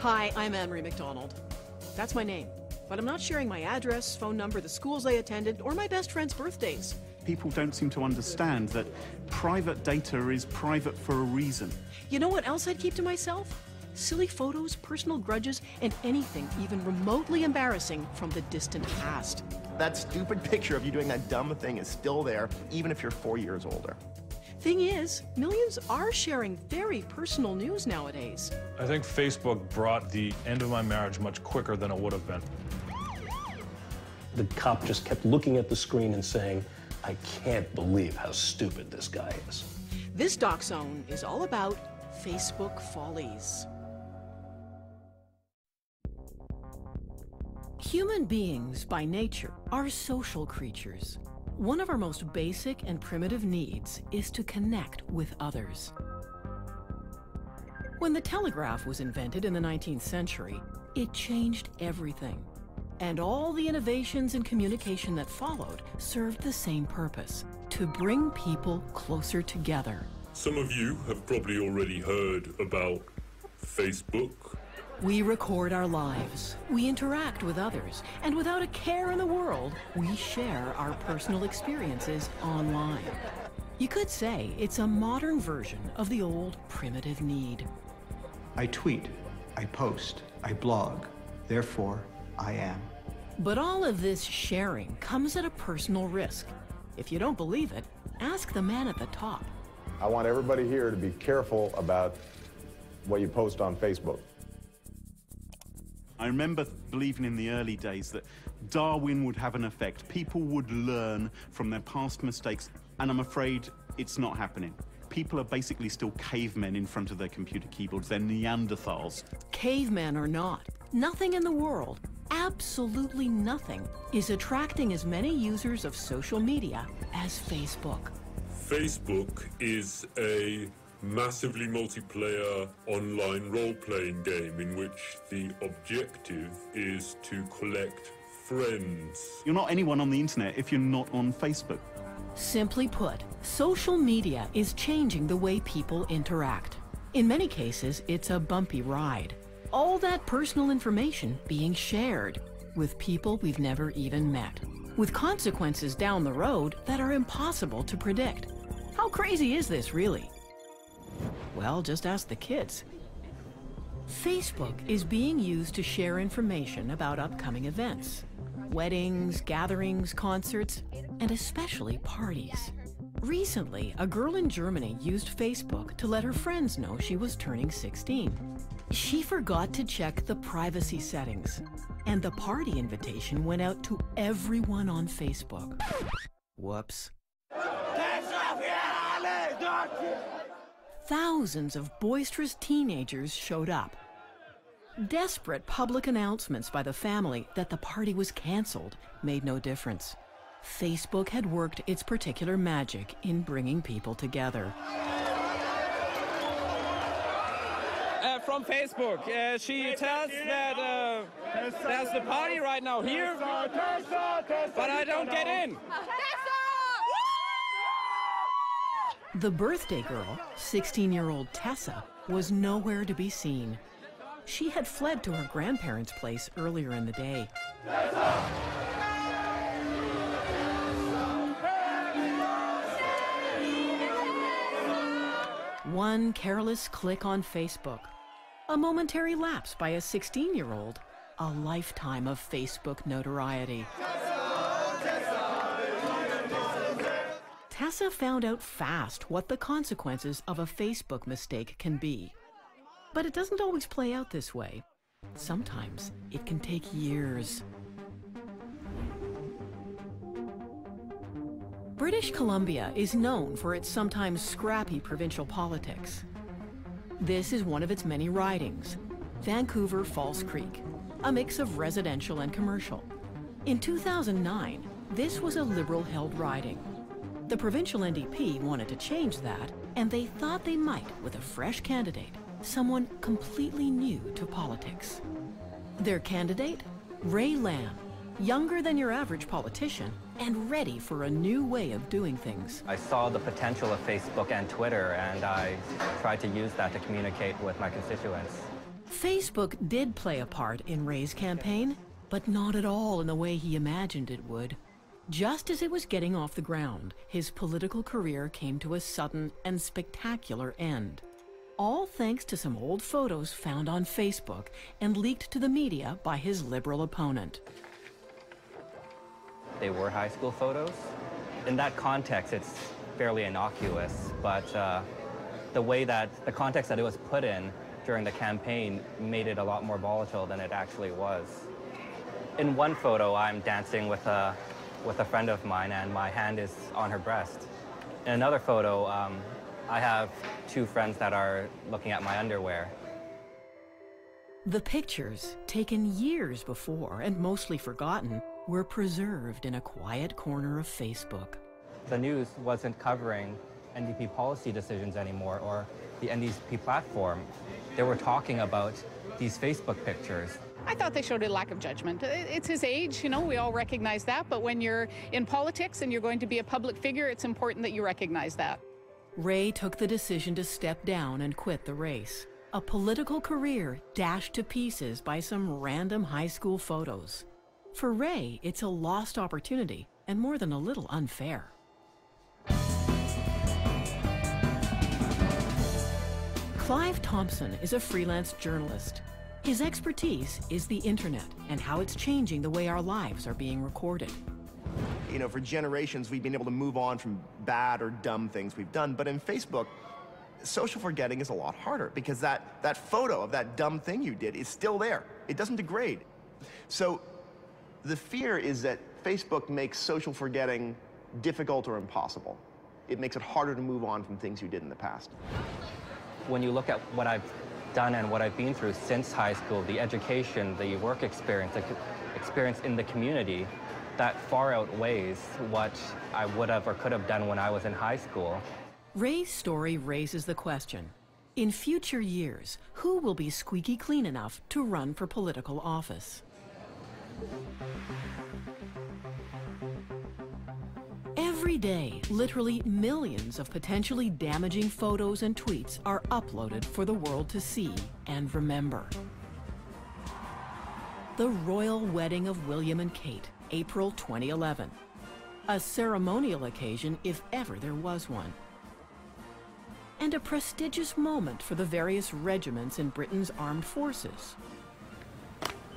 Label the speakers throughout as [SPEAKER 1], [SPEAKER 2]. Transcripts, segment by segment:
[SPEAKER 1] Hi, I'm Anne-Marie McDonald. That's my name. But I'm not sharing my address, phone number, the schools I attended, or my best friend's birthdays.
[SPEAKER 2] People don't seem to understand that private data is private for a reason.
[SPEAKER 1] You know what else I'd keep to myself? Silly photos, personal grudges, and anything even remotely embarrassing from the distant past.
[SPEAKER 3] That stupid picture of you doing that dumb thing is still there, even if you're 4 years older.
[SPEAKER 1] Thing is, millions are sharing very personal news nowadays.
[SPEAKER 4] I think Facebook brought the end of my marriage much quicker than it would have been.
[SPEAKER 5] The cop just kept looking at the screen and saying, I can't believe how stupid this guy is.
[SPEAKER 1] This Doc Zone is all about Facebook follies. Human beings, by nature, are social creatures. One of our most basic and primitive needs is to connect with others. When the telegraph was invented in the 19th century, it changed everything. And all the innovations in communication that followed served the same purpose: to bring people closer together.
[SPEAKER 6] Some of you have probably already heard about Facebook.
[SPEAKER 1] We record our lives, we interact with others, and without a care in the world, we share our personal experiences online. You could say it's a modern version of the old primitive need.
[SPEAKER 7] I tweet, I post, I blog, therefore I am.
[SPEAKER 1] But all of this sharing comes at a personal risk. If you don't believe it, ask the man at the top.
[SPEAKER 8] I want everybody here to be careful about what you post on Facebook.
[SPEAKER 2] I remember believing in the early days that Darwin would have an effect. People would learn from their past mistakes, and I'm afraid it's not happening. People are basically still cavemen in front of their computer keyboards. They're Neanderthals.
[SPEAKER 1] Cavemen or not, nothing in the world, absolutely nothing, is attracting as many users of social media as Facebook.
[SPEAKER 6] Facebook is a massively multiplayer online role-playing game in which the objective is to collect friends.
[SPEAKER 2] You're not anyone on the internet if you're not on Facebook.
[SPEAKER 1] Simply put, social media is changing the way people interact. In many cases, it's a bumpy ride. All that personal information being shared with people we've never even met, with consequences down the road that are impossible to predict. How crazy is this, really? Well, just ask the kids. Facebook is being used to share information about upcoming events, weddings, gatherings, concerts, and especially parties. Recently, a girl in Germany used Facebook to let her friends know she was turning 16. She forgot to check the privacy settings, and the party invitation went out to everyone on Facebook. Whoops. Thousands of boisterous teenagers showed up. Desperate public announcements by the family that the party was canceled made no difference. Facebook had worked its particular magic in bringing people together.
[SPEAKER 9] From Facebook, she tells that there's a party right now here, but I don't get in.
[SPEAKER 1] The birthday girl, 16-year-old Tessa, was nowhere to be seen. She had fled to her grandparents' place earlier in the day. One careless click on Facebook, a momentary lapse by a 16-year-old, a lifetime of Facebook notoriety. Tessa found out fast what the consequences of a Facebook mistake can be. But it doesn't always play out this way. Sometimes it can take years. British Columbia is known for its sometimes scrappy provincial politics. This is one of its many ridings, Vancouver Falls Creek, a mix of residential and commercial. In 2009, this was a Liberal-held riding. The provincial NDP wanted to change that, and they thought they might with a fresh candidate, someone completely new to politics. Their candidate? Ray Lamb, younger than your average politician, and ready for a new way of doing things.
[SPEAKER 10] I saw the potential of Facebook and Twitter, and I tried to use that to communicate with my constituents.
[SPEAKER 1] Facebook did play a part in Ray's campaign, but not at all in the way he imagined it would. Just as it was getting off the ground, his political career came to a sudden and spectacular end. All thanks to some old photos found on Facebook and leaked to the media by his liberal opponent.
[SPEAKER 10] They were high school photos. In that context, it's fairly innocuous, but the context that it was put in during the campaign made it a lot more volatile than it actually was. In one photo, I'm dancing with a friend of mine and my hand is on her breast. In another photo, I have two friends that are looking at my underwear.
[SPEAKER 1] The pictures, taken years before and mostly forgotten, were preserved in a quiet corner of Facebook.
[SPEAKER 10] The news wasn't covering NDP policy decisions anymore or the NDP platform. They were talking about these Facebook pictures.
[SPEAKER 11] I thought they showed a lack of judgment. It's his age, you know, we all recognize that, but when you're in politics and you're going to be a public figure, it's important that you recognize that.
[SPEAKER 1] Ray took the decision to step down and quit the race. A political career dashed to pieces by some random high school photos. For Ray, it's a lost opportunity and more than a little unfair. Clive Thompson is a freelance journalist. His expertise is the internet and how it's changing the way our lives are being recorded.
[SPEAKER 3] You know, for generations, we've been able to move on from bad or dumb things we've done. But in Facebook, social forgetting is a lot harder because that photo of that dumb thing you did is still there. It doesn't degrade. So the fear is that Facebook makes social forgetting difficult or impossible. It makes it harder to move on from things you did in the past.
[SPEAKER 10] When you look at what I've done and what I've been through since high school, the education, the work experience, the experience in the community, that far outweighs what I would have or could have done when I was in high school.
[SPEAKER 1] Ray's story raises the question, in future years, who will be squeaky clean enough to run for political office? Every day, literally millions of potentially damaging photos and tweets are uploaded for the world to see and remember. The royal wedding of William and Kate, April 2011. A ceremonial occasion if ever there was one. And a prestigious moment for the various regiments in Britain's armed forces.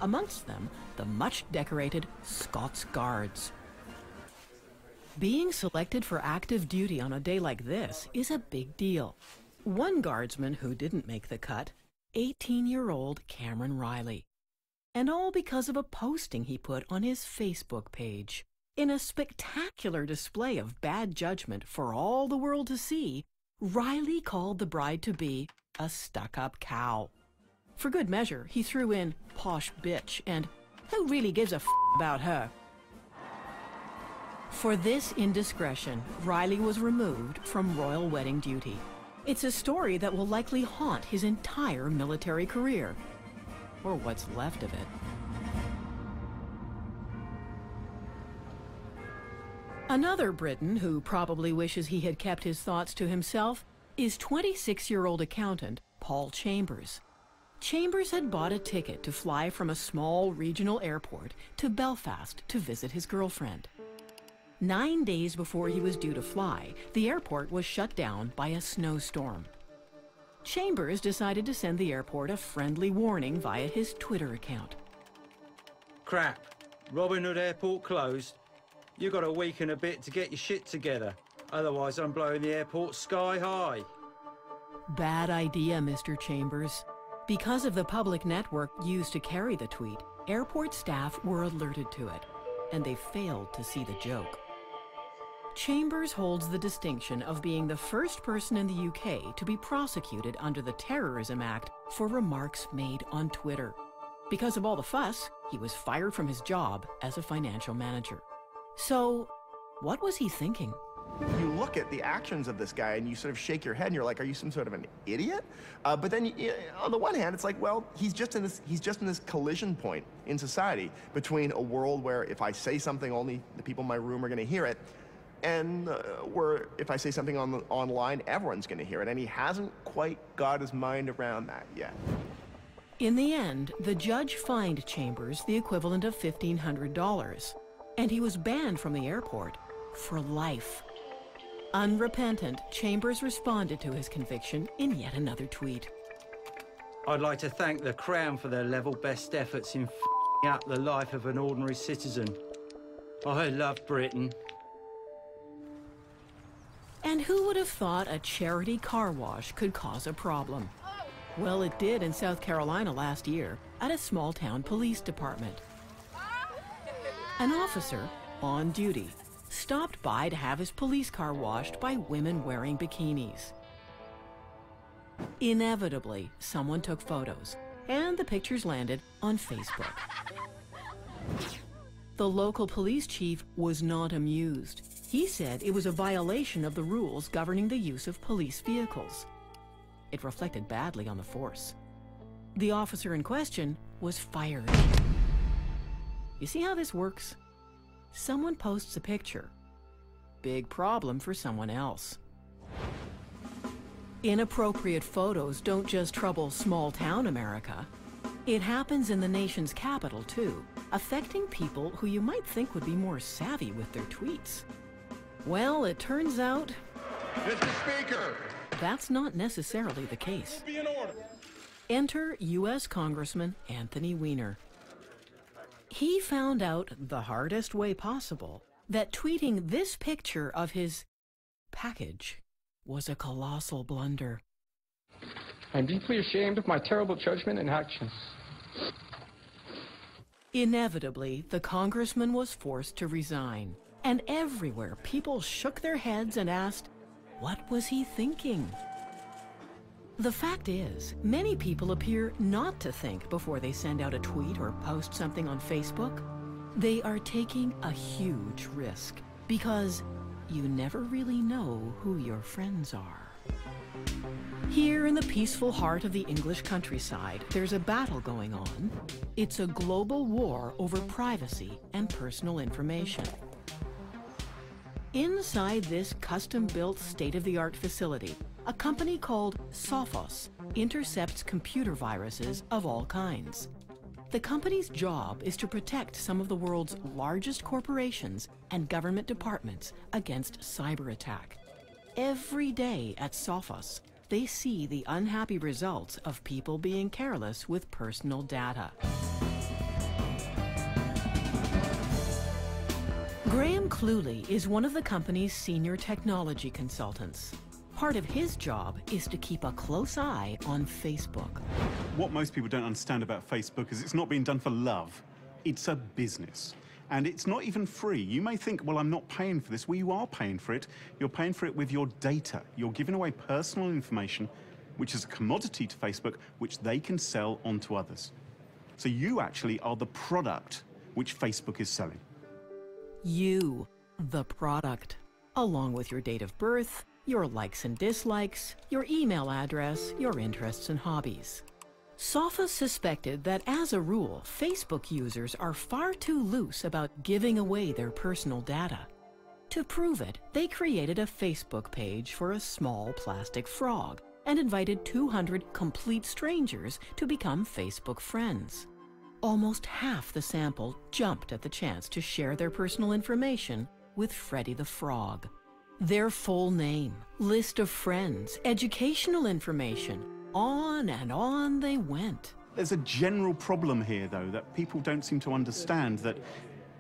[SPEAKER 1] Amongst them, the much-decorated Scots Guards. Being selected for active duty on a day like this is a big deal. One guardsman who didn't make the cut, 18-year-old Cameron Riley. And all because of a posting he put on his Facebook page. In a spectacular display of bad judgment for all the world to see, Riley called the bride-to-be a stuck-up cow. For good measure, he threw in posh bitch and who really gives a f about her? For this indiscretion, Riley was removed from royal wedding duty. It's a story that will likely haunt his entire military career. Or what's left of it. Another Briton who probably wishes he had kept his thoughts to himself is 26-year-old accountant Paul Chambers. Chambers had bought a ticket to fly from a small regional airport to Belfast to visit his girlfriend. 9 days before he was due to fly, the airport was shut down by a snowstorm. Chambers decided to send the airport a friendly warning via his Twitter account.
[SPEAKER 12] Crap. Robin Hood Airport closed. You got a week and a bit to get your shit together. Otherwise, I'm blowing the airport sky high.
[SPEAKER 1] Bad idea, Mr. Chambers. Because of the public network used to carry the tweet, airport staff were alerted to it, and they failed to see the joke. Chambers holds the distinction of being the first person in the UK to be prosecuted under the Terrorism Act for remarks made on Twitter. Because of all the fuss, he was fired from his job as a financial manager. So, what was he thinking?
[SPEAKER 3] You look at the actions of this guy and you sort of shake your head and you're like, are you some sort of an idiot? But then on the one hand, it's like, well, he's just in this collision point in society between a world where if I say something, only the people in my room are going to hear it, and where if I say something online, everyone's going to hear it. And he hasn't quite got his mind around that yet.
[SPEAKER 1] In the end, the judge fined Chambers the equivalent of $1,500, and he was banned from the airport for life. Unrepentant, Chambers responded to his conviction in yet another tweet.
[SPEAKER 12] I'd like to thank the Crown for their level best efforts in f***ing up the life of an ordinary citizen. I love Britain.
[SPEAKER 1] And who would have thought a charity car wash could cause a problem? Well, it did in South Carolina last year at a small-town police department. An officer, on duty, stopped by to have his police car washed by women wearing bikinis. Inevitably, someone took photos, and the pictures landed on Facebook. The local police chief was not amused. He said it was a violation of the rules governing the use of police vehicles. It reflected badly on the force. The officer in question was fired. You see how this works? Someone posts a picture. Big problem for someone else. Inappropriate photos don't just trouble small-town America. It happens in the nation's capital, too, affecting people who you might think would be more savvy with their tweets. Well, it turns out...
[SPEAKER 8] Mr. Speaker!
[SPEAKER 1] That's not necessarily the case. Enter U.S. Congressman Anthony Weiner. He found out the hardest way possible that tweeting this picture of his package was a colossal blunder.
[SPEAKER 13] I'm deeply ashamed of my terrible judgment and actions.
[SPEAKER 1] Inevitably, the congressman was forced to resign. And everywhere, people shook their heads and asked, what was he thinking? The fact is, many people appear not to think before they send out a tweet or post something on Facebook. They are taking a huge risk because you never really know who your friends are. Here in the peaceful heart of the English countryside, there's a battle going on. It's a global war over privacy and personal information. Inside this custom-built state-of-the-art facility, a company called Sophos intercepts computer viruses of all kinds. The company's job is to protect some of the world's largest corporations and government departments against cyber attack. Every day at Sophos, they see the unhappy results of people being careless with personal data. Graham Cluley is one of the company's senior technology consultants. Part of his job is to keep a close eye on Facebook.
[SPEAKER 2] What most people don't understand about Facebook is it's not being done for love. It's a business. And it's not even free. You may think, well, I'm not paying for this. Well, you are paying for it. You're paying for it with your data. You're giving away personal information, which is a commodity to Facebook, which they can sell on to others. So you actually are the product which Facebook is selling.
[SPEAKER 1] You, the product, along with your date of birth, your likes and dislikes, your email address, your interests and hobbies. Sophos suspected that, as a rule, Facebook users are far too loose about giving away their personal data. To prove it, they created a Facebook page for a small plastic frog and invited 200 complete strangers to become Facebook friends. Almost half the sample jumped at the chance to share their personal information with Freddy the Frog. Their full name, list of friends, educational information, on and on they went.
[SPEAKER 2] There's a general problem here, though, that people don't seem to understand, that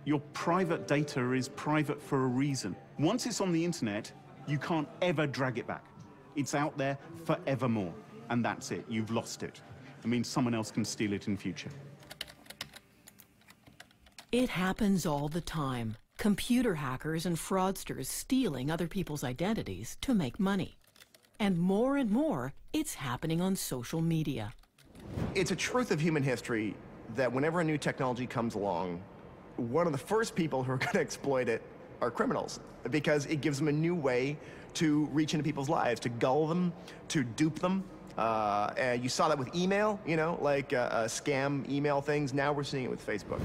[SPEAKER 2] your private data is private for a reason. Once it's on the internet, you can't ever drag it back. It's out there forevermore, and that's it. You've lost it. It means someone else can steal it in future.
[SPEAKER 1] It happens all the time. Computer hackers and fraudsters stealing other people's identities to make money. And more, it's happening on social media.
[SPEAKER 3] It's a truth of human history that whenever a new technology comes along, one of the first people who are going to exploit it are criminals, because it gives them a new way to reach into people's lives, to gull them, to dupe them. And you saw that with email, you know, like scam email things. Now we're seeing it with Facebook.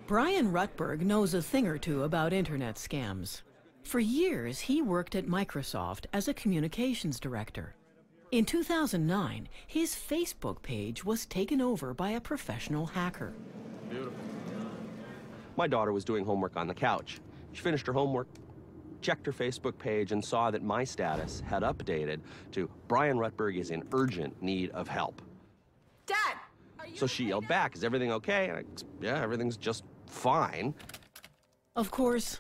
[SPEAKER 1] Brian Rutberg knows a thing or two about internet scams. For years, he worked at Microsoft as a communications director. In 2009, his Facebook page was taken over by a professional hacker.
[SPEAKER 14] Beautiful. My daughter was doing homework on the couch. She finished her homework, checked her Facebook page, and saw that my status had updated to Brian Rutberg is in urgent need of help.
[SPEAKER 15] Dad!
[SPEAKER 14] So she yelled back, is everything okay? And yeah, everything's just fine.
[SPEAKER 1] Of course,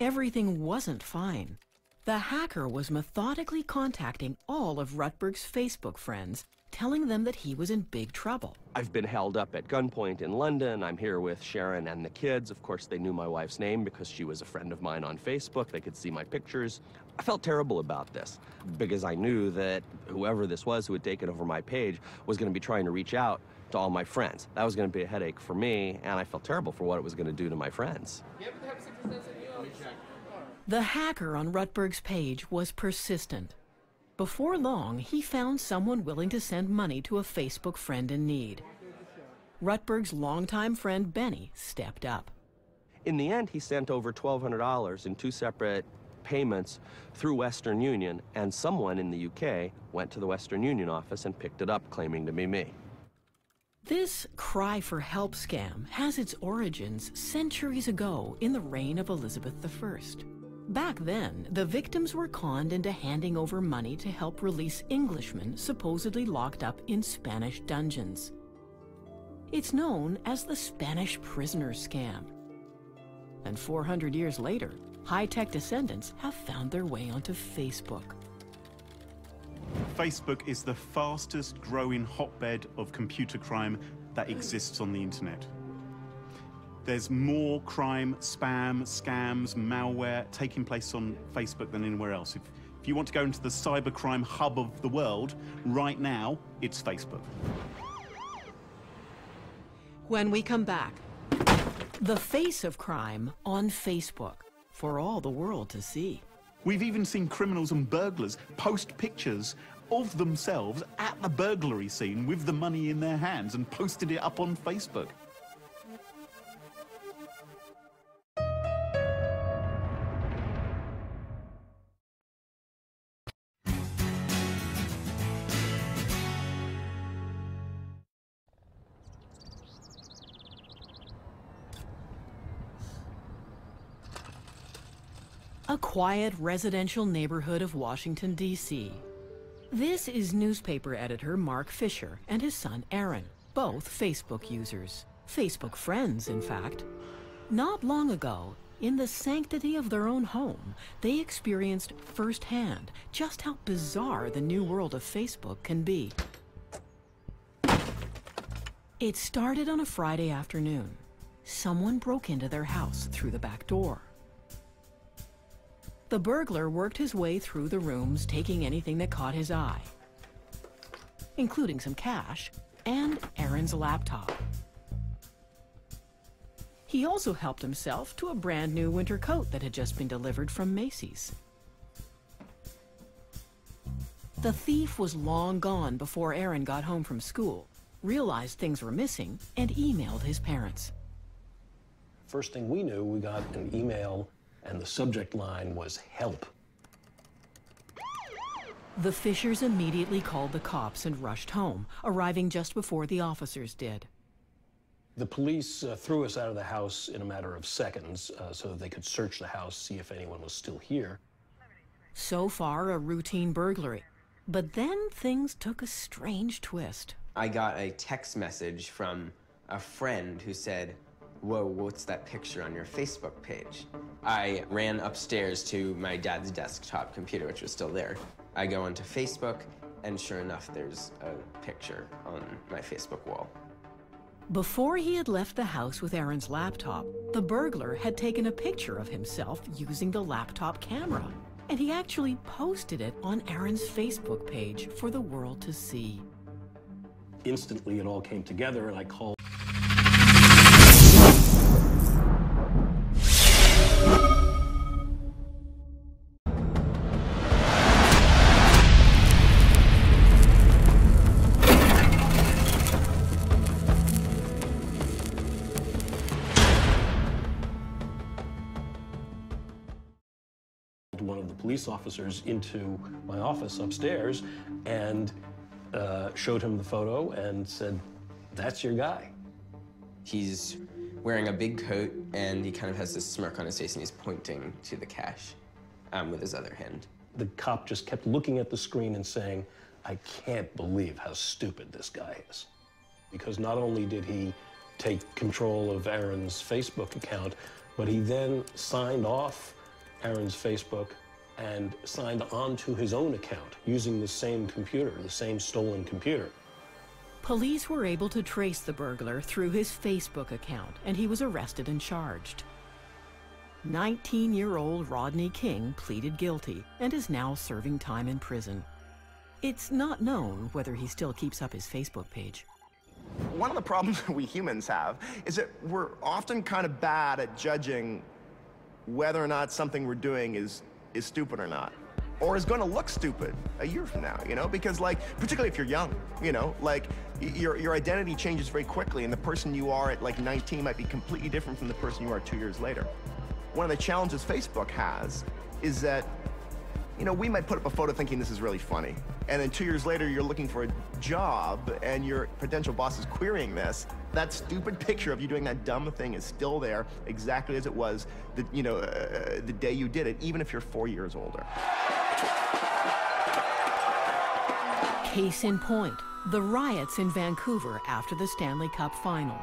[SPEAKER 1] everything wasn't fine. The hacker was methodically contacting all of Rutberg's Facebook friends, telling them that he was in big trouble.
[SPEAKER 14] I've been held up at gunpoint in London. I'm here with Sharon and the kids. Of course, they knew my wife's name because she was a friend of mine on Facebook. They could see my pictures. I felt terrible about this because I knew that whoever this was who had taken over my page was going to be trying to reach out to all my friends. That was going to be a headache for me, and I felt terrible for what it was going to do to my friends.
[SPEAKER 1] The hacker on Rutberg's page was persistent. Before long, he found someone willing to send money to a Facebook friend in need. Rutberg's longtime friend Benny stepped up.
[SPEAKER 14] In the end, he sent over $1,200 in 2 separate payments through Western Union, and someone in the UK went to the Western Union office and picked it up, claiming to be me.
[SPEAKER 1] This cry for help scam has its origins centuries ago in the reign of Elizabeth I. Back then, the victims were conned into handing over money to help release Englishmen supposedly locked up in Spanish dungeons. It's known as the Spanish prisoner scam. And 400 years later, high-tech descendants have found their way onto Facebook.
[SPEAKER 2] Facebook is the fastest growing hotbed of computer crime that exists on the internet. There's more crime, spam, scams, malware taking place on Facebook than anywhere else. If you want to go into the cybercrime hub of the world, right now, it's Facebook.
[SPEAKER 1] When we come back, the face of crime on Facebook for all the world to see.
[SPEAKER 2] We've even seen criminals and burglars post pictures of themselves at the burglary scene with the money in their hands and posted it up on Facebook.
[SPEAKER 1] A quiet residential neighborhood of Washington, D.C. This is newspaper editor Mark Fisher and his son Aaron, both Facebook users. Facebook friends, in fact. Not long ago, in the sanctity of their own home, they experienced firsthand just how bizarre the new world of Facebook can be. It started on a Friday afternoon. Someone broke into their house through the back door. The burglar worked his way through the rooms, taking anything that caught his eye, including some cash and Aaron's laptop. He also helped himself to a brand new winter coat that had just been delivered from Macy's. The thief was long gone before Aaron got home from school, realized things were missing, and emailed his parents.
[SPEAKER 5] First thing we knew, we got an email and the subject line was help.
[SPEAKER 1] The Fishers immediately called the cops and rushed home, arriving just before the officers did.
[SPEAKER 5] The police threw us out of the house in a matter of seconds so that they could search the house, see if anyone was still here.
[SPEAKER 1] So far, a routine burglary. But then things took a strange twist.
[SPEAKER 16] I got a text message from a friend who said, "Whoa, what's that picture on your Facebook page?" I ran upstairs to my dad's desktop computer, which was still there. I go onto Facebook, and sure enough, there's a picture on my Facebook wall.
[SPEAKER 1] Before he had left the house with Aaron's laptop, the burglar had taken a picture of himself using the laptop camera, and he actually posted it on Aaron's Facebook page for the world to see.
[SPEAKER 5] Instantly, it all came together, and I called. police officers into my office upstairs and showed him the photo and said, "That's your guy."
[SPEAKER 16] He's wearing a big coat, and he kind of has this smirk on his face, and he's pointing to the cash with his other hand.
[SPEAKER 5] The cop just kept looking at the screen and saying, "I can't believe how stupid this guy is." Because not only did he take control of Aaron's Facebook account, but he then signed off Aaron's Facebook and signed on to his own account using the same computer, the same stolen computer.
[SPEAKER 1] Police were able to trace the burglar through his Facebook account, and he was arrested and charged. 19-year-old Rodney King pleaded guilty and is now serving time in prison. It's not known whether he still keeps up his Facebook page.
[SPEAKER 3] One of the problems we humans have is that we're often kind of bad at judging whether or not something we're doing is stupid or not, or is going to look stupid a year from now, you know? Because, like, particularly if you're young, you know, like, your identity changes very quickly, and the person you are at, like, 19 might be completely different from the person you are 2 years later. One of the challenges Facebook has is that, you know, we might put up a photo thinking this is really funny, and then 2 years later you're looking for a job and your potential boss is querying this. That stupid picture of you doing that dumb thing is still there exactly as it was the day you did it, even if you're 4 years older.
[SPEAKER 1] Case in point, the riots in Vancouver after the Stanley Cup final.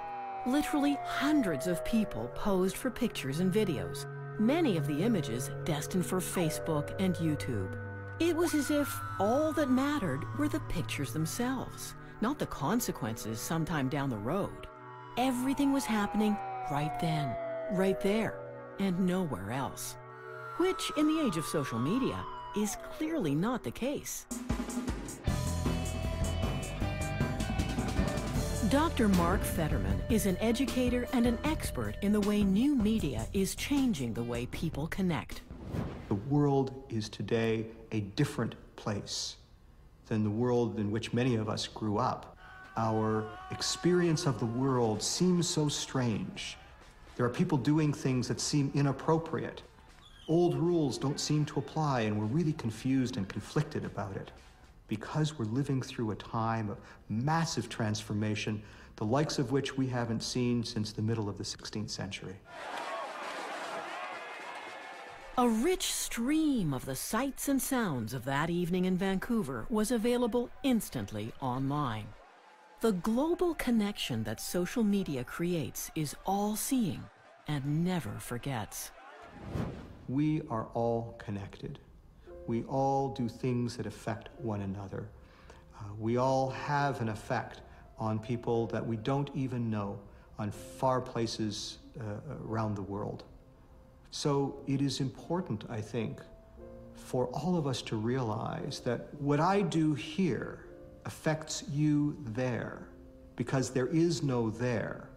[SPEAKER 1] Literally hundreds of people posed for pictures and videos, many of the images destined for Facebook and YouTube. It was as if all that mattered were the pictures themselves, not the consequences sometime down the road. Everything was happening right then, right there, and nowhere else. Which, in the age of social media, is clearly not the case. Dr. Mark Fetterman is an educator and an expert in the way new media is changing the way people connect.
[SPEAKER 7] The world is today a different place than the world in which many of us grew up. Our experience of the world seems so strange. There are people doing things that seem inappropriate. Old rules don't seem to apply, and we're really confused and conflicted about it. Because we're living through a time of massive transformation, the likes of which we haven't seen since the middle of the 16th century.
[SPEAKER 1] A rich stream of the sights and sounds of that evening in Vancouver was available instantly online. The global connection that social media creates is all-seeing and never forgets.
[SPEAKER 7] We are all connected. We all do things that affect one another. We all have an effect on people that we don't even know, on far places around the world. So it is important, I think, for all of us to realize that what I do here affects you there, because there is no there,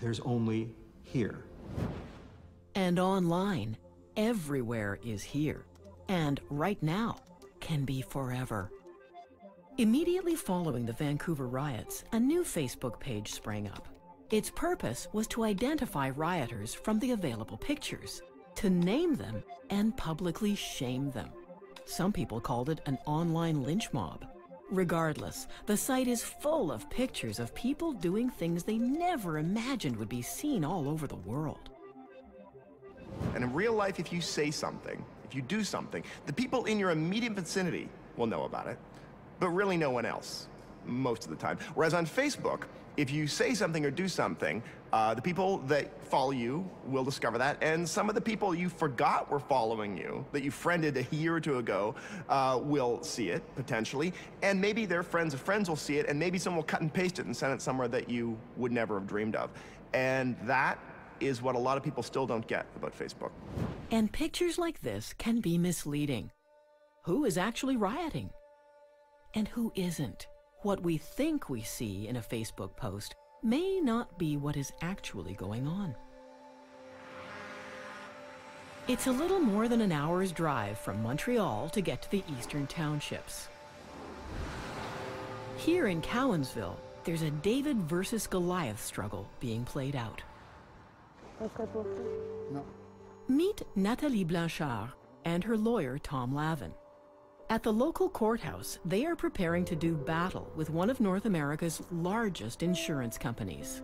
[SPEAKER 7] there's only here.
[SPEAKER 1] And online, everywhere is here. And right now can be forever. Immediately following the Vancouver riots, a new Facebook page sprang up. Its purpose was to identify rioters from the available pictures, to name them and publicly shame them. Some people called it an online lynch mob. Regardless, the site is full of pictures of people doing things they never imagined would be seen all over the world.
[SPEAKER 3] And in real life, if you say something, if you do something, the people in your immediate vicinity will know about it, but really no one else, most of the time. Whereas on Facebook, if you say something or do something, the people that follow you will discover that, and some of the people you forgot were following you, that you friended a year or two ago, will see it, potentially, and maybe their friends of friends will see it, and maybe someone will cut and paste it and send it somewhere that you would never have dreamed of. And that is what a lot of people still don't get about Facebook.
[SPEAKER 1] And pictures like this can be misleading. Who is actually rioting? And who isn't? What we think we see in a Facebook post may not be what is actually going on. It's a little more than an hour's drive from Montreal to get to the Eastern Townships. Here in Cowansville, there's a David versus Goliath struggle being played out.
[SPEAKER 15] No.
[SPEAKER 1] Meet Nathalie Blanchard and her lawyer, Tom Lavin. At the local courthouse, they are preparing to do battle with one of North America's largest insurance companies.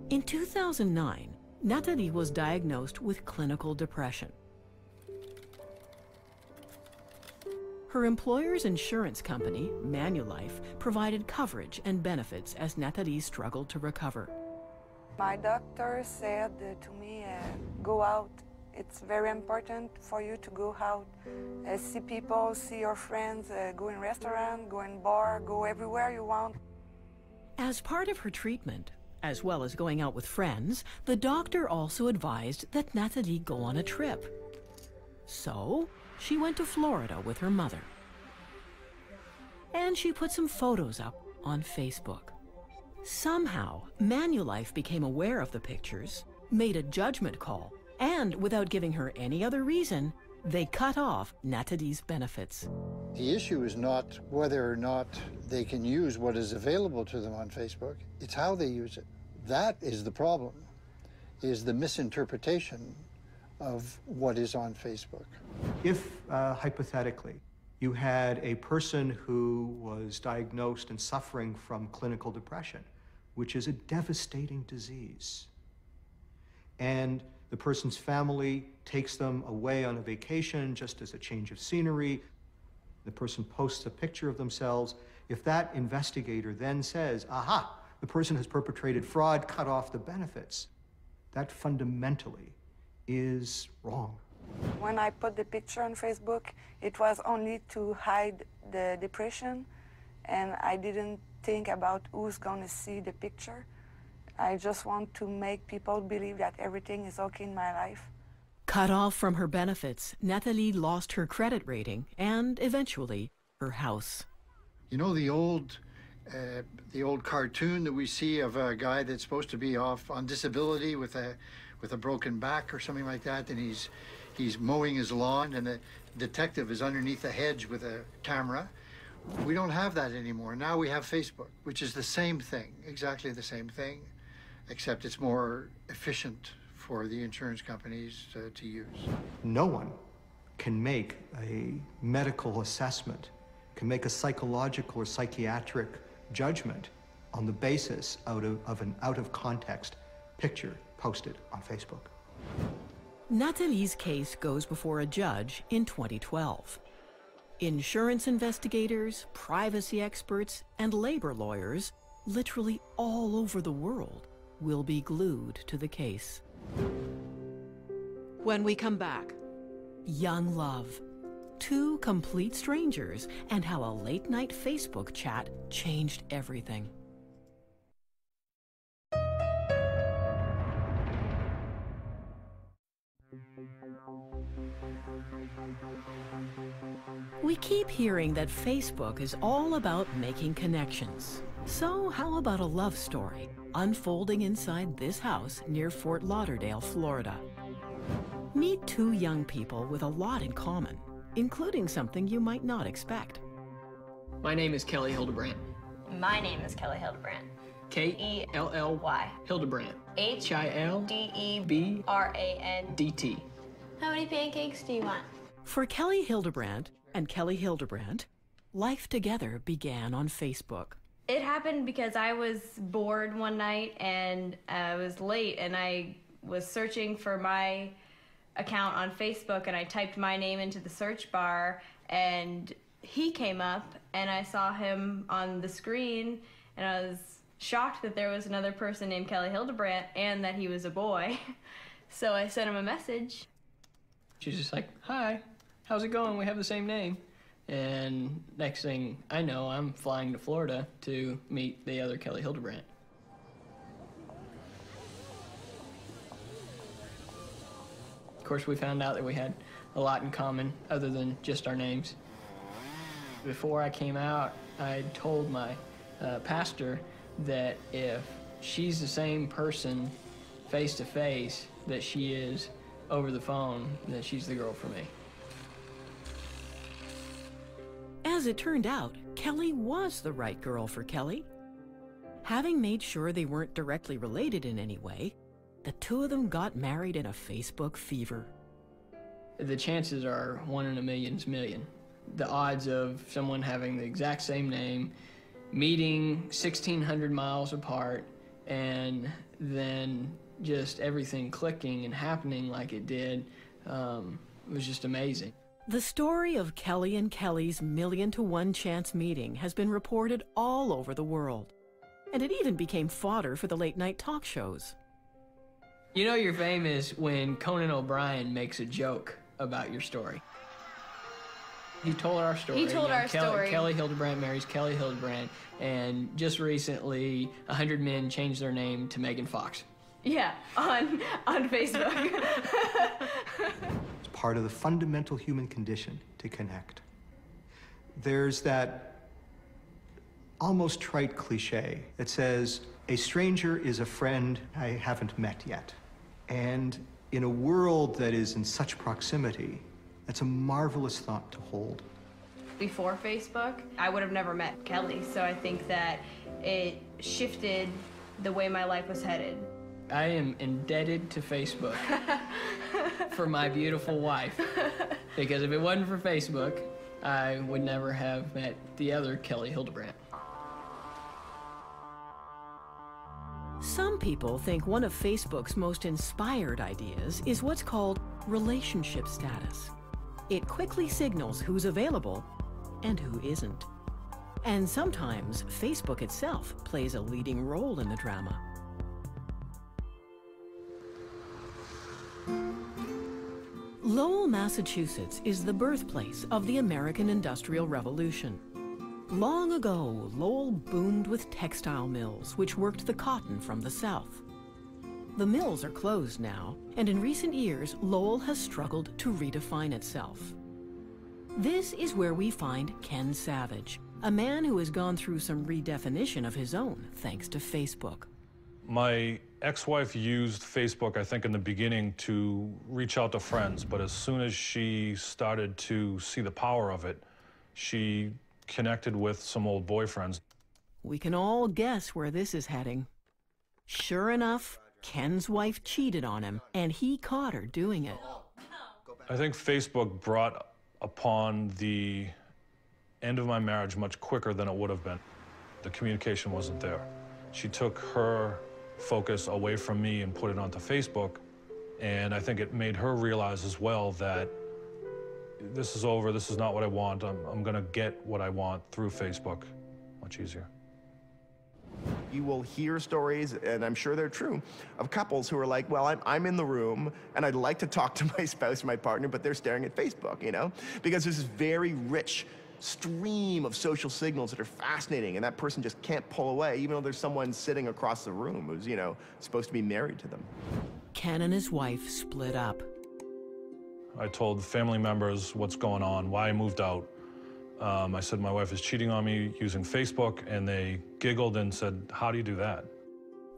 [SPEAKER 1] In 2009, Nathalie was diagnosed with clinical depression. Her employer's insurance company, Manulife, provided coverage and benefits as Nathalie struggled to recover.
[SPEAKER 15] My doctor said to me, go out. It's very important for you to go out, see people, see your friends, go in restaurant, go in bar, go everywhere you want.
[SPEAKER 1] As part of her treatment, as well as going out with friends, the doctor also advised that Nathalie go on a trip. So, she went to Florida with her mother. And she put some photos up on Facebook. Somehow, Manulife became aware of the pictures, made a judgment call, and without giving her any other reason, they cut off Nathalie's benefits.
[SPEAKER 17] The issue is not whether or not they can use what is available to them on Facebook, it's how they use it. That is the problem, is the misinterpretation of what is on Facebook.
[SPEAKER 7] If, hypothetically, you had a person who was diagnosed and suffering from clinical depression, which is a devastating disease, and the person's family takes them away on a vacation just as a change of scenery, the person posts a picture of themselves, if that investigator then says, aha, the person has perpetrated fraud, cut off the benefits, that fundamentally is wrong.
[SPEAKER 15] When I put the picture on Facebook, it was only to hide the depression, and I didn't think about who's gonna see the picture. I just want to make people believe that everything is okay in my life.
[SPEAKER 1] Cut off from her benefits, Nathalie lost her credit rating and, eventually, her house.
[SPEAKER 17] You know the old cartoon that we see of a guy that's supposed to be off on disability with a broken back or something like that, and he's mowing his lawn, and the detective is underneath a hedge with a camera. We don't have that anymore. Now we have Facebook, which is the same thing, exactly the same thing, except it's more efficient for the insurance companies to use.
[SPEAKER 7] No one can make a medical assessment, can make a psychological or psychiatric judgment on the basis of an out-of-context picture posted on Facebook.
[SPEAKER 1] Nathalie's case goes before a judge in 2012. Insurance investigators, privacy experts, and labor lawyers, literally all over the world, will be glued to the case. When we come back, young love, two complete strangers, and how a late-night Facebook chat changed everything. We keep hearing that Facebook is all about making connections. So how about a love story unfolding inside this house near Fort Lauderdale, Florida? Meet two young people with a lot in common, including something you might not expect.
[SPEAKER 13] My name is Kelly Hildebrandt.
[SPEAKER 18] My name is Kelly Hildebrandt.
[SPEAKER 13] K-E-L-L-Y. Hildebrandt.
[SPEAKER 18] H-I-L-D-E-B-R-A-N-D-T. How many pancakes do you want?
[SPEAKER 1] For Kelly Hildebrandt and Kelly Hildebrandt, life together began on Facebook.
[SPEAKER 18] It happened because I was bored one night and I was late and I was searching for my account on Facebook and I typed my name into the search bar and he came up and I saw him on the screen and I was shocked that there was another person named Kelly Hildebrandt and that he was a boy. So I sent him a message.
[SPEAKER 13] She's just like, hi, how's it going? We have the same name. And next thing I know, I'm flying to Florida to meet the other Kelly Hildebrandt. Of course, we found out that we had a lot in common other than just our names. Before I came out, I told my pastor that if she's the same person face to face that she is over the phone, that she's the girl for me.
[SPEAKER 1] As it turned out, Kelly was the right girl for Kelly. Having made sure they weren't directly related in any way, the two of them got married in a Facebook fever.
[SPEAKER 13] the chances are 1 in a million's million. The odds of someone having the exact same name, meeting 1,600 miles apart, and then just everything clicking and happening like it did was just amazing.
[SPEAKER 1] The story of Kelly and Kelly's 1,000,000-to-1 chance meeting has been reported all over the world, and it even became fodder for the late-night talk shows.
[SPEAKER 13] You know you're famous when Conan O'Brien makes a joke about your story. He told our story.
[SPEAKER 18] He told our story.
[SPEAKER 13] Kelly Hildebrandt marries Kelly Hildebrandt, and just recently, 100 men changed their name to Megan Fox.
[SPEAKER 18] Yeah, on Facebook.
[SPEAKER 7] It's part of the fundamental human condition to connect. There's that almost trite cliche that says, a stranger is a friend I haven't met yet. And in a world that is in such proximity, that's a marvelous thought to hold.
[SPEAKER 18] Before Facebook, I would have never met Kelly, so I think that it shifted the way my life was headed.
[SPEAKER 13] I am indebted to Facebook for my beautiful wife, because if it wasn't for Facebook, I would never have met the other Kelly Hildebrandt.
[SPEAKER 1] Some people think one of Facebook's most inspired ideas is what's called relationship status. It quickly signals who's available and who isn't. And sometimes Facebook itself plays a leading role in the drama. Lowell, Massachusetts is the birthplace of the American Industrial Revolution. Long ago, Lowell boomed with textile mills, which worked the cotton from the South. The mills are closed now, and in recent years, Lowell has struggled to redefine itself. This is where we find Ken Savage, a man who has gone through some redefinition of his own thanks to Facebook.
[SPEAKER 4] My ex-wife used Facebook, I think, in the beginning to reach out to friends, but as soon as she started to see the power of it, she connected with some old boyfriends.
[SPEAKER 1] We can all guess where this is heading. Sure enough, Ken's wife cheated on him, and he caught her doing it.
[SPEAKER 4] I think Facebook brought upon the end of my marriage much quicker than it would have been. The communication wasn't there. She took her focus away from me and put it onto Facebook, and I think it made her realize as well that this is over, this is not what I want, I'm gonna get what I want through Facebook. Much easier.
[SPEAKER 3] You will hear stories, and I'm sure they're true, of couples who are like, well, I'm in the room, and I'd like to talk to my spouse, my partner, but they're staring at Facebook, you know? Because there's this very rich stream of social signals that are fascinating, and that person just can't pull away, even though there's someone sitting across the room who's, you know, supposed to be married to them.
[SPEAKER 1] Ken and his wife split up.
[SPEAKER 4] I told family members what's going on, why I moved out. I said my wife is cheating on me using Facebook, and they giggled and said, how do you do that?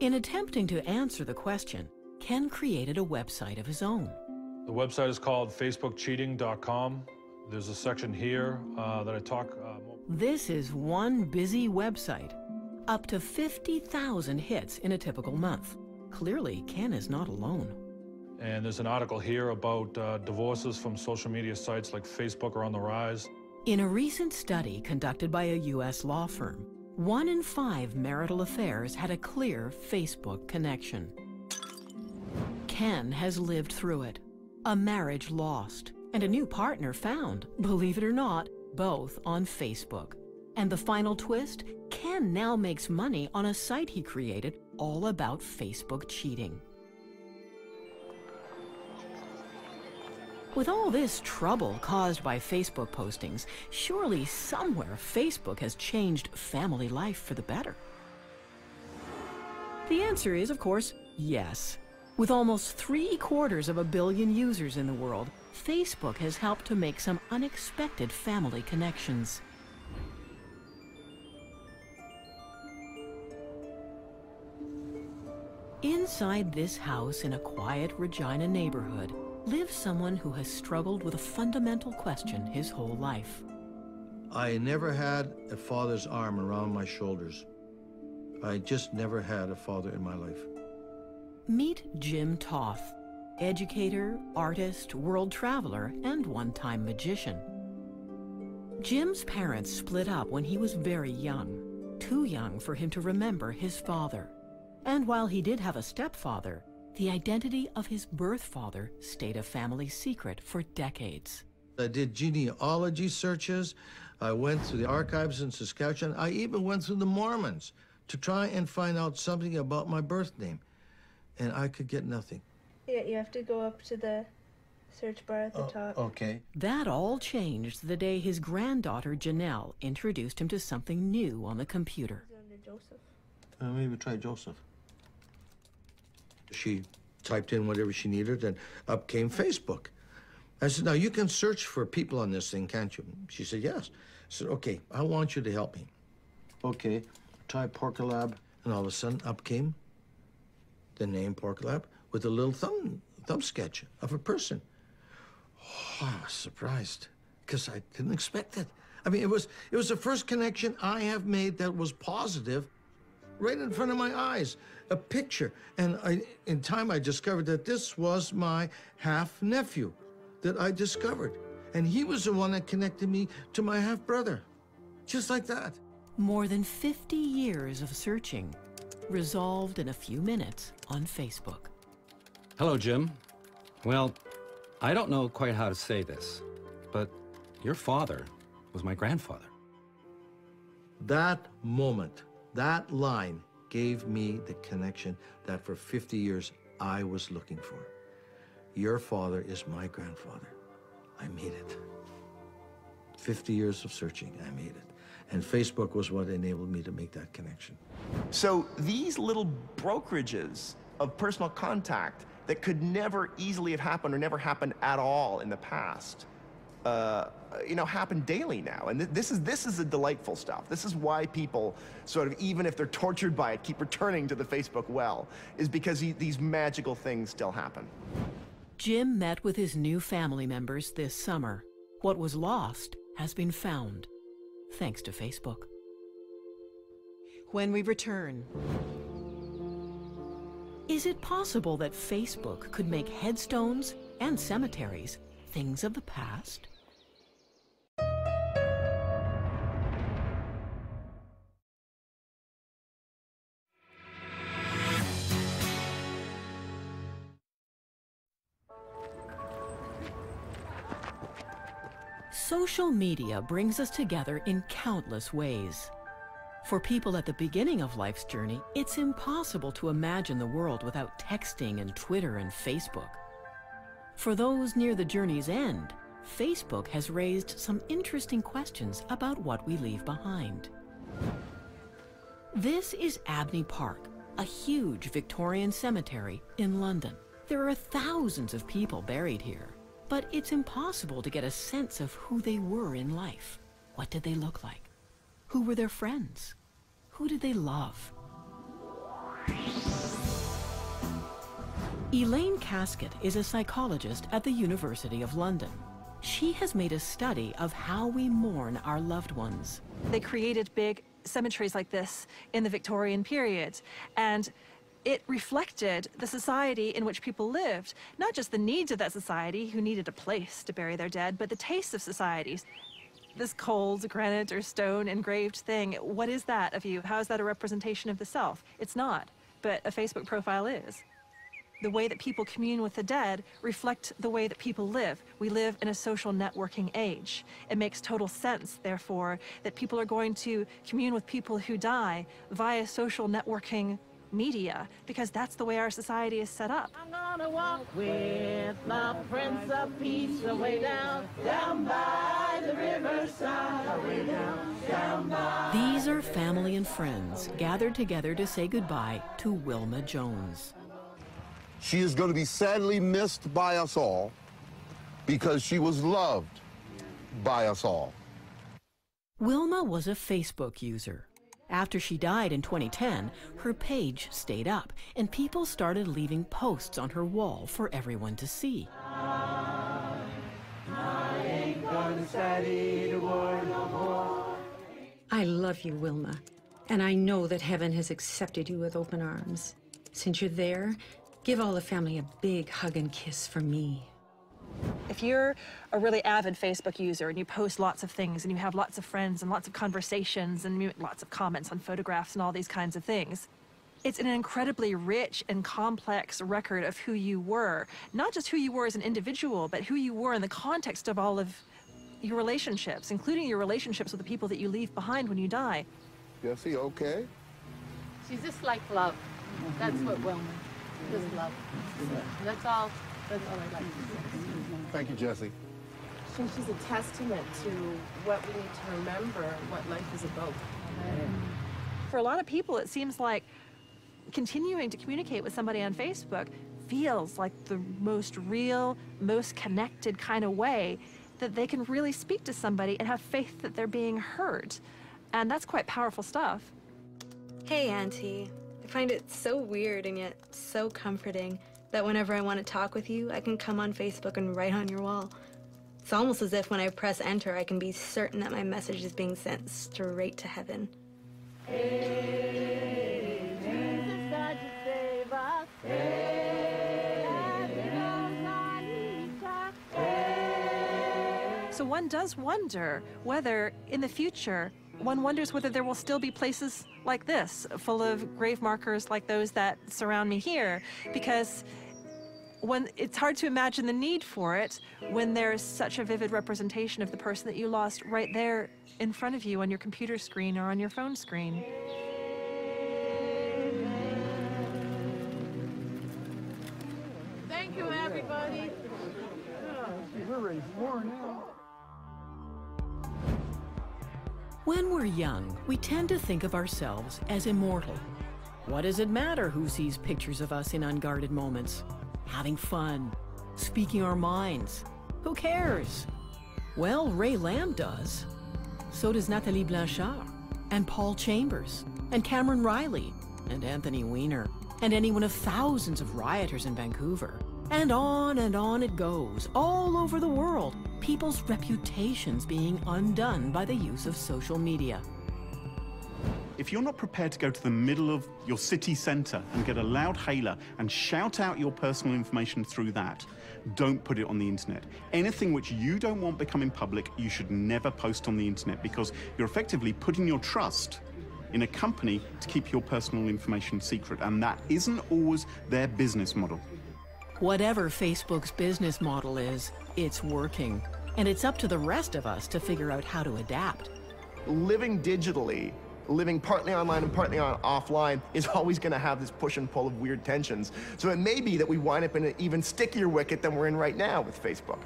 [SPEAKER 1] In attempting to answer the question, Ken created a website of his own.
[SPEAKER 4] The website is called facebookcheating.com. There's a section here that I talk more.
[SPEAKER 1] This is one busy website. Up to 50,000 hits in a typical month. Clearly, Ken is not alone.
[SPEAKER 4] And there's an article here about divorces from social media sites like Facebook are on the rise.
[SPEAKER 1] In a recent study conducted by a U.S. law firm, 1 in 5 marital affairs had a clear Facebook connection. Ken has lived through it. A marriage lost, and a new partner found, believe it or not, both on Facebook. And the final twist? Ken now makes money on a site he created all about Facebook cheating. With all this trouble caused by Facebook postings, surely somewhere Facebook has changed family life for the better. The answer is, of course, yes. With almost 750 million users in the world, Facebook has helped to make some unexpected family connections. Inside this house in a quiet Regina neighborhood lives someone who has struggled with a fundamental question his whole life.
[SPEAKER 19] I never had a father's arm around my shoulders. I just never had a father in my life.
[SPEAKER 1] Meet Jim Toth. educator, artist, world traveler, and one-time magician. Jim's parents split up when he was very young, too young for him to remember his father. And while he did have a stepfather, the identity of his birth father stayed a family secret for decades.
[SPEAKER 19] I did genealogy searches. I went through the archives in Saskatchewan. I even went through the Mormons to try and find out something about my birth name. And I could get nothing.
[SPEAKER 20] Yeah, you have to go up to the search bar at the top.
[SPEAKER 19] Okay.
[SPEAKER 1] That all changed the day his granddaughter Janelle introduced him to something new on the computer.
[SPEAKER 20] Joseph.
[SPEAKER 19] Maybe try Joseph. She typed in whatever she needed, and up came Facebook. I said, now you can search for people on this thing, can't you? She said, yes. I said, okay, I want you to help me. Okay, try Porcolab. And all of a sudden, up came the name Porcolab with a little thumb sketch of a person. Oh, I was surprised, because I didn't expect it. I mean, it was the first connection I have made that was positive right in front of my eyes, a picture. And in time, I discovered that this was my half-nephew that I discovered. And he was the one that connected me to my half-brother, just like that.
[SPEAKER 1] More than 50 years of searching, resolved in a few minutes on Facebook.
[SPEAKER 21] Hello, Jim. Well, I don't know quite how to say this, but your father was my grandfather.
[SPEAKER 19] That moment, that line gave me the connection that for 50 years I was looking for. Your father is my grandfather. I made it. 50 years of searching, I made it. And Facebook was what enabled me to make that connection.
[SPEAKER 3] So these little brokerages of personal contact that could never easily have happened or never happened at all in the past, happen daily now. And this is the delightful stuff. This is why people sort of, even if they're tortured by it, keep returning to the Facebook well, is because these magical things still happen.
[SPEAKER 1] Jim met with his new family members this summer. What was lost has been found, thanks to Facebook. When we return, is it possible that Facebook could make headstones and cemeteries things of the past? Social media brings us together in countless ways. For people at the beginning of life's journey, it's impossible to imagine the world without texting and Twitter and Facebook. For those near the journey's end, Facebook has raised some interesting questions about what we leave behind. This is Abney Park, a huge Victorian cemetery in London. There are thousands of people buried here, but it's impossible to get a sense of who they were in life. What did they look like? Who were their friends? Who did they love? Elaine Casket is a psychologist at the University of London. She has made a study of how we mourn our loved ones.
[SPEAKER 22] They created big cemeteries like this in the Victorian period, and it reflected the society in which people lived. Not just the needs of that society, who needed a place to bury their dead, but the tastes of societies. This cold granite or stone engraved thing, what is that of you? How is that a representation of the self? It's not, but a Facebook profile is. The way that people commune with the dead reflect the way that people live. We live in a social networking age. It makes total sense, therefore, that people are going to commune with people who die via social networking media, because that's the way our society is set up.
[SPEAKER 23] I'm gonna walk with my Prince of Peace away down by the riverside, way down by.
[SPEAKER 1] These are family and friends gathered together to say goodbye to Wilma Jones.
[SPEAKER 24] She is going to be sadly missed by us all because she was loved by us all.
[SPEAKER 1] Wilma was a Facebook user. After she died in 2010, her page stayed up, and people started leaving posts on her wall for everyone to see.
[SPEAKER 23] I ain't gonna study the war no more.
[SPEAKER 25] I love you, Wilma, and I know that heaven has accepted you with open arms. Since you're there,
[SPEAKER 6] Give all the family a big hug and kiss for me.
[SPEAKER 22] If you're a really avid Facebook user and you post lots of things and you have lots of friends and lots of conversations and lots of comments on photographs and all these kinds of things, it's an incredibly rich and complex record of who you were. Not just who you were as an individual, but who you were in the context of all of your relationships, including your relationships with the people that you leave behind when you die.
[SPEAKER 24] Jesse, okay?
[SPEAKER 23] She's just like love. That's what Wilma is. Just love. That's all I'd like to say.
[SPEAKER 24] Thank you, Jesse.
[SPEAKER 23] I think she's a testament to what we need to remember, what life is about.
[SPEAKER 22] For a lot of people, it seems like continuing to communicate with somebody on Facebook feels like the most real, most connected kind of way that they can really speak to somebody and have faith that they're being heard. And that's quite powerful stuff.
[SPEAKER 9] Hey, Auntie. I find it so weird and yet so comforting that whenever I want to talk with you, I can come on Facebook and write on your wall. It's almost as if when I press enter, I can be certain that my message is being sent straight to heaven.
[SPEAKER 22] So one does wonder whether, in the future, one wonders whether there will still be places like this, full of grave markers like those that surround me here, because it's hard to imagine the need for it when there's such a vivid representation of the person that you lost right there in front of you on your computer screen or on your phone screen.
[SPEAKER 23] Thank you, everybody. We're ready for more now.
[SPEAKER 1] When we're young, we tend to think of ourselves as immortal. What does it matter who sees pictures of us in unguarded moments? Having fun, speaking our minds. Who cares? Well, Ray Lamb does. So does Nathalie Blanchard, and Paul Chambers, and Cameron Riley, and Anthony Weiner, and any one of thousands of rioters in Vancouver. And on it goes, all over the world. People's reputations being undone by the use of social media.
[SPEAKER 2] If you're not prepared to go to the middle of your city centre and get a loud hailer and shout out your personal information through that, don't put it on the internet. Anything which you don't want becoming public, you should never post on the internet, because you're effectively putting your trust in a company to keep your personal information secret, and that isn't always their business model.
[SPEAKER 1] Whatever Facebook's business model is, it's working. And it's up to the rest of us to figure out how to adapt.
[SPEAKER 3] Living digitally, living partly online and partly offline, is always going to have this push and pull of weird tensions. So it may be that we wind up in an even stickier wicket than we're in right now with Facebook.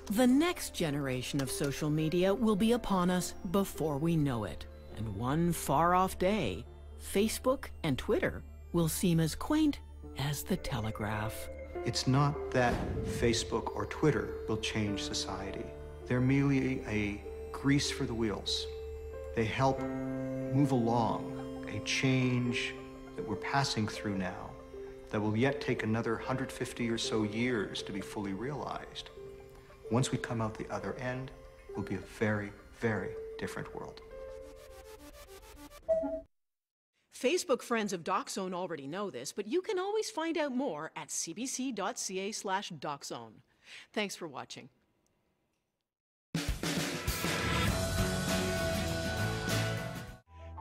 [SPEAKER 1] The next generation of social media will be upon us before we know it. And one far-off day, Facebook and Twitter will seem as quaint as the telegraph.
[SPEAKER 7] It's not that Facebook or Twitter will change society. They're merely a grease for the wheels. They help move along a change that we're passing through now that will yet take another 150 or so years to be fully realized. Once we come out the other end, it will be a very, very different world.
[SPEAKER 1] Facebook friends of DocZone already know this, but you can always find out more at cbc.ca/DocZone. Thanks for watching.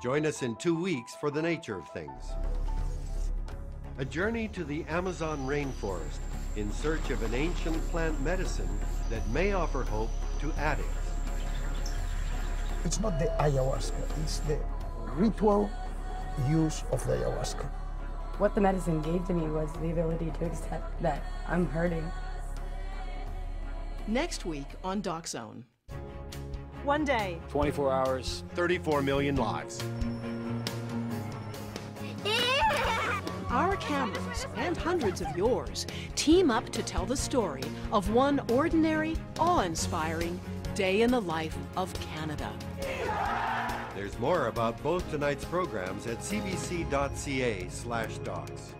[SPEAKER 10] Join us in 2 weeks for The Nature of Things. A journey to the Amazon rainforest in search of an ancient plant medicine that may offer hope to addicts.
[SPEAKER 11] It's not the ayahuasca, it's the ritual use of the ayahuasca.
[SPEAKER 25] What the medicine gave to me was the ability to accept that I'm hurting.
[SPEAKER 1] Next week on DocZone.
[SPEAKER 22] One day.
[SPEAKER 10] 24 hours. 34 million lives.
[SPEAKER 1] Our cameras, and hundreds of yours, team up to tell the story of one ordinary, awe-inspiring day in the life of Canada.
[SPEAKER 10] There's more about both tonight's programs at cbc.ca/docs.